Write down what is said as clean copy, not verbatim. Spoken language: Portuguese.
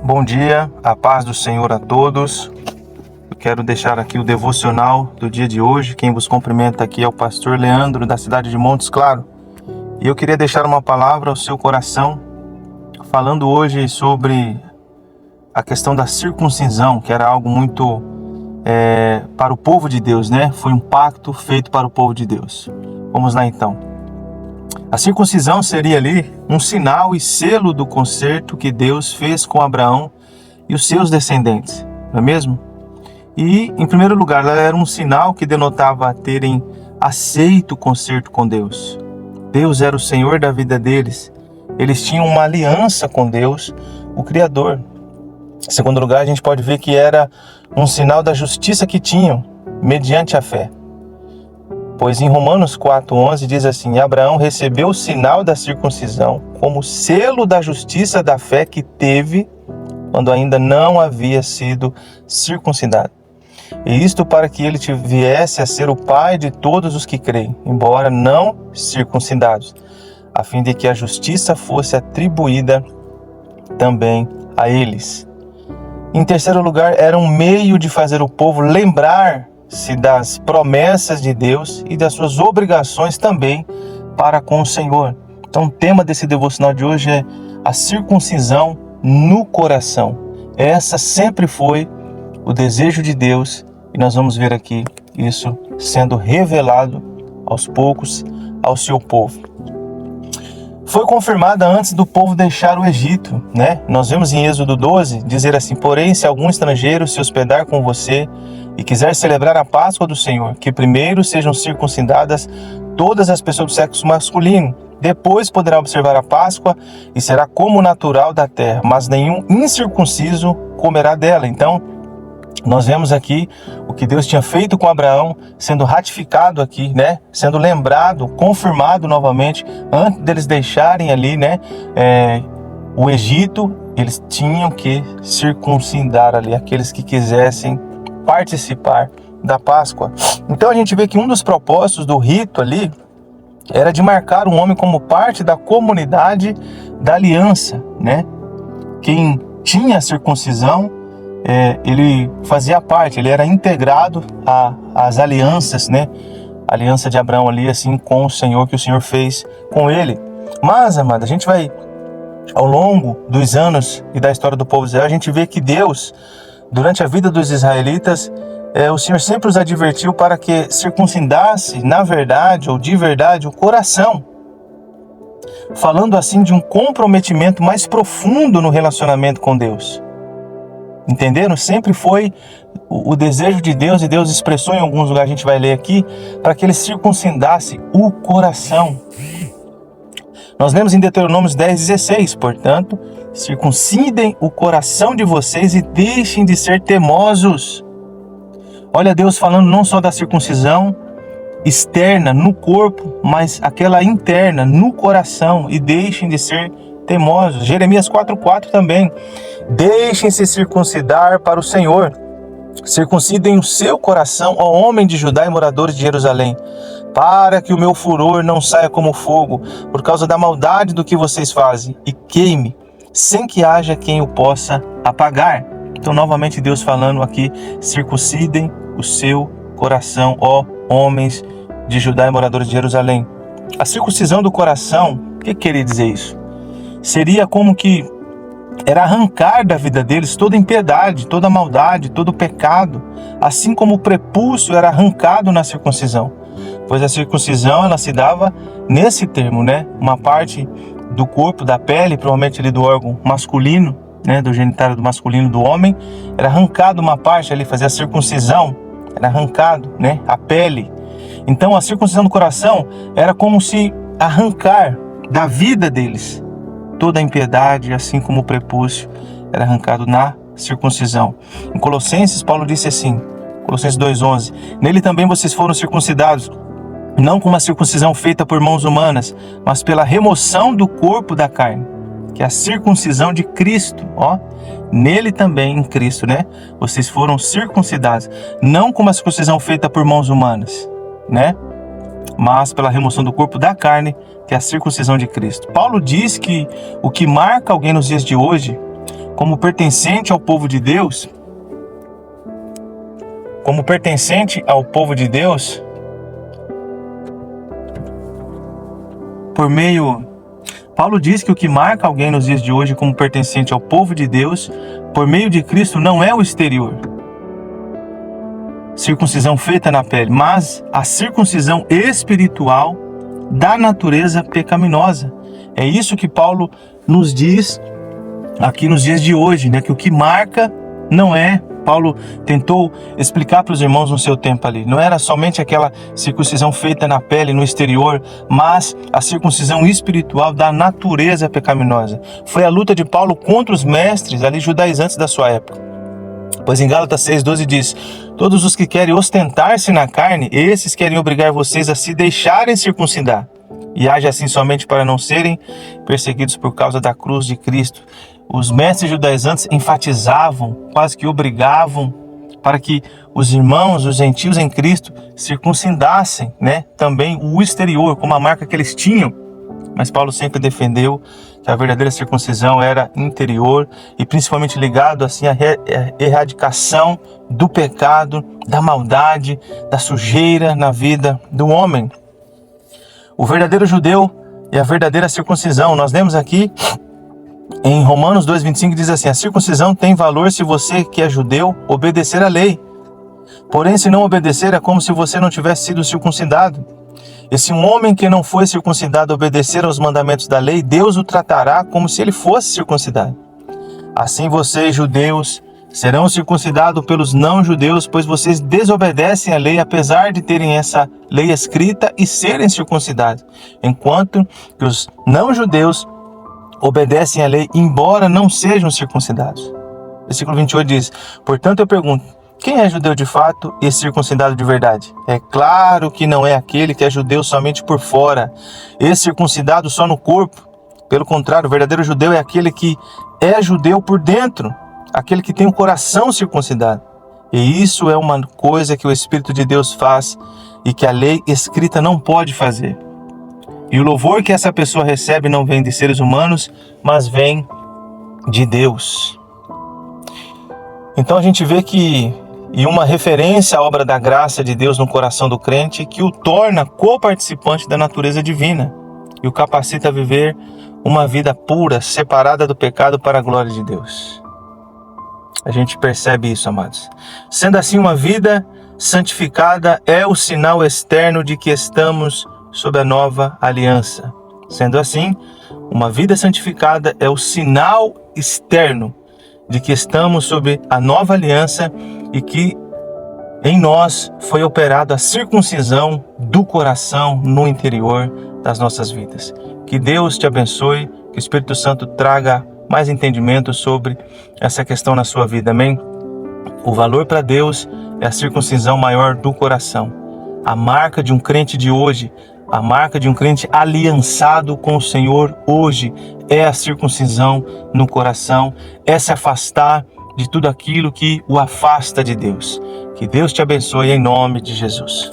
Bom dia, a paz do Senhor a todos. Eu quero deixar aqui o devocional do dia de hoje. Quem vos cumprimenta aqui é o pastor Leandro, da cidade de Montes Claros. E eu queria deixar uma palavra ao seu coração, falando hoje sobre a questão da circuncisão, que era algo muito para o povo de Deus, né? Foi um pacto feito para o povo de Deus. Vamos lá então. A circuncisão seria ali um sinal e selo do concerto que Deus fez com Abraão e os seus descendentes, não é mesmo? E, em primeiro lugar, ela era um sinal que denotava terem aceito o concerto com Deus. Deus era o Senhor da vida deles. Eles tinham uma aliança com Deus, o Criador. Em segundo lugar, a gente pode ver que era um sinal da justiça que tinham, mediante a fé. Pois em Romanos 4,11 diz assim: Abraão recebeu o sinal da circuncisão como selo da justiça da fé que teve quando ainda não havia sido circuncidado. E isto para que ele viesse a ser o pai de todos os que creem, embora não circuncidados, a fim de que a justiça fosse atribuída também a eles. Em terceiro lugar, era um meio de fazer o povo lembrar-se das promessas de Deus e das suas obrigações também para com o Senhor. Então o tema desse devocional de hoje é a circuncisão no coração. Essa sempre foi o desejo de Deus e nós vamos ver aqui isso sendo revelado aos poucos ao seu povo. Foi confirmada antes do povo deixar o Egito, né? Nós vemos em Êxodo 12 dizer assim: porém, se algum estrangeiro se hospedar com você e quiser celebrar a Páscoa do Senhor, que primeiro sejam circuncidadas todas as pessoas do sexo masculino, depois poderá observar a Páscoa e será como natural da terra, mas nenhum incircunciso comerá dela. Então, nós vemos aqui o que Deus tinha feito com Abraão, sendo ratificado aqui, né? Sendo lembrado, confirmado novamente, antes deles deixarem ali, né? O Egito, eles tinham que circuncidar ali aqueles que quisessem participar da Páscoa. Então a gente vê que um dos propósitos do rito ali era de marcar um homem como parte da comunidade da aliança, né? Quem tinha a circuncisão, ele fazia parte, ele era integrado às alianças, né? A aliança de Abraão ali, assim, com o Senhor, que o Senhor fez com ele. Mas, amada, a gente vai, ao longo dos anos e da história do povo de Israel, a gente vê que Deus, durante a vida dos israelitas, o Senhor sempre os advertiu para que circuncidasse, na verdade, ou de verdade, o coração. Falando assim de um comprometimento mais profundo no relacionamento com Deus. Entenderam? Sempre foi o desejo de Deus, e Deus expressou em alguns lugares, a gente vai ler aqui, para que ele circuncidasse o coração. Nós lemos em Deuteronômio 10,16, portanto, circuncidem o coração de vocês e deixem de ser teimosos. Olha Deus falando não só da circuncisão externa no corpo, mas aquela interna no coração, e deixem de ser teimosos. Jeremias 4,4 também: deixem-se circuncidar para o Senhor, circuncidem o seu coração, ó homem de Judá e moradores de Jerusalém, para que o meu furor não saia como fogo, por causa da maldade do que vocês fazem, e queime, sem que haja quem o possa apagar. Então novamente Deus falando aqui: circuncidem o seu coração, ó homens de Judá e moradores de Jerusalém. A circuncisão do coração, o que queria dizer isso? Seria como que era arrancar da vida deles toda impiedade, toda maldade, todo pecado, assim como o prepúcio era arrancado na circuncisão. Pois a circuncisão, ela se dava nesse termo, né? Uma parte do corpo, da pele, provavelmente ali do órgão masculino, né? Do genitário do masculino do homem, era arrancado uma parte ali, fazia a circuncisão, era arrancado, né? A pele. Então a circuncisão do coração era como se arrancar da vida deles toda a impiedade, assim como o prepúcio era arrancado na circuncisão. Em Colossenses, Paulo disse assim, Colossenses 2,11: nele também vocês foram circuncidados, não com uma circuncisão feita por mãos humanas, mas pela remoção do corpo da carne, que é a circuncisão de Cristo. Ó, nele também, em Cristo, né? Vocês foram circuncidados, não com uma circuncisão feita por mãos humanas, né? Mas pela remoção do corpo da carne, que é a circuncisão de Cristo. Paulo diz que o que marca alguém nos dias de hoje como pertencente ao povo de Deus, Paulo diz que o que marca alguém nos dias de hoje como pertencente ao povo de Deus, por meio de Cristo, não é o exterior, circuncisão feita na pele, mas a circuncisão espiritual da natureza pecaminosa. É isso que Paulo nos diz aqui nos dias de hoje, né? Que o que marca não é, Paulo tentou explicar para os irmãos no seu tempo ali, não era somente aquela circuncisão feita na pele, no exterior, mas a circuncisão espiritual da natureza pecaminosa. Foi a luta de Paulo contra os mestres ali judaizantes da sua época. Pois em Gálatas 6,12 diz: todos os que querem ostentar-se na carne, esses querem obrigar vocês a se deixarem circuncidar, e age assim somente para não serem perseguidos por causa da cruz de Cristo. Os mestres judaizantes enfatizavam, quase que obrigavam, para que os irmãos, os gentios em Cristo, circuncidassem, né, também o exterior, como a marca que eles tinham. Mas Paulo sempre defendeu que a verdadeira circuncisão era interior e principalmente ligado assim à erradicação do pecado, da maldade, da sujeira na vida do homem. O verdadeiro judeu e a verdadeira circuncisão. Nós lemos aqui em Romanos 2,25 diz assim: a circuncisão tem valor se você que é judeu obedecer à lei. Porém, se não obedecer, é como se você não tivesse sido circuncidado. E se um homem que não foi circuncidado obedecer aos mandamentos da lei, Deus o tratará como se ele fosse circuncidado. Assim vocês, judeus, serão circuncidados pelos não-judeus, pois vocês desobedecem à lei, apesar de terem essa lei escrita e serem circuncidados, enquanto que os não-judeus obedecem à lei, embora não sejam circuncidados. Versículo 28 diz: portanto eu pergunto, quem é judeu de fato e circuncidado de verdade? É claro que não é aquele que é judeu somente por fora, e circuncidado só no corpo. Pelo contrário, o verdadeiro judeu é aquele que é judeu por dentro, aquele que tem o coração circuncidado. E isso é uma coisa que o Espírito de Deus faz e que a lei escrita não pode fazer. E o louvor que essa pessoa recebe não vem de seres humanos, mas vem de Deus. Então a gente vê que, e uma referência à obra da graça de Deus no coração do crente, que o torna co-participante da natureza divina e o capacita a viver uma vida pura, separada do pecado para a glória de Deus. A gente percebe isso, amados. Sendo assim, uma vida santificada é o sinal externo de que estamos sob a nova aliança. Sendo assim, uma vida santificada é o sinal externo de que estamos sob a nova aliança e que em nós foi operada a circuncisão do coração no interior das nossas vidas. Que Deus te abençoe, que o Espírito Santo traga mais entendimento sobre essa questão na sua vida, amém? O valor para Deus é a circuncisão maior do coração. A marca de um crente de hoje, a marca de um crente aliançado com o Senhor hoje é a circuncisão no coração, é se afastar de tudo aquilo que o afasta de Deus. Que Deus te abençoe em nome de Jesus.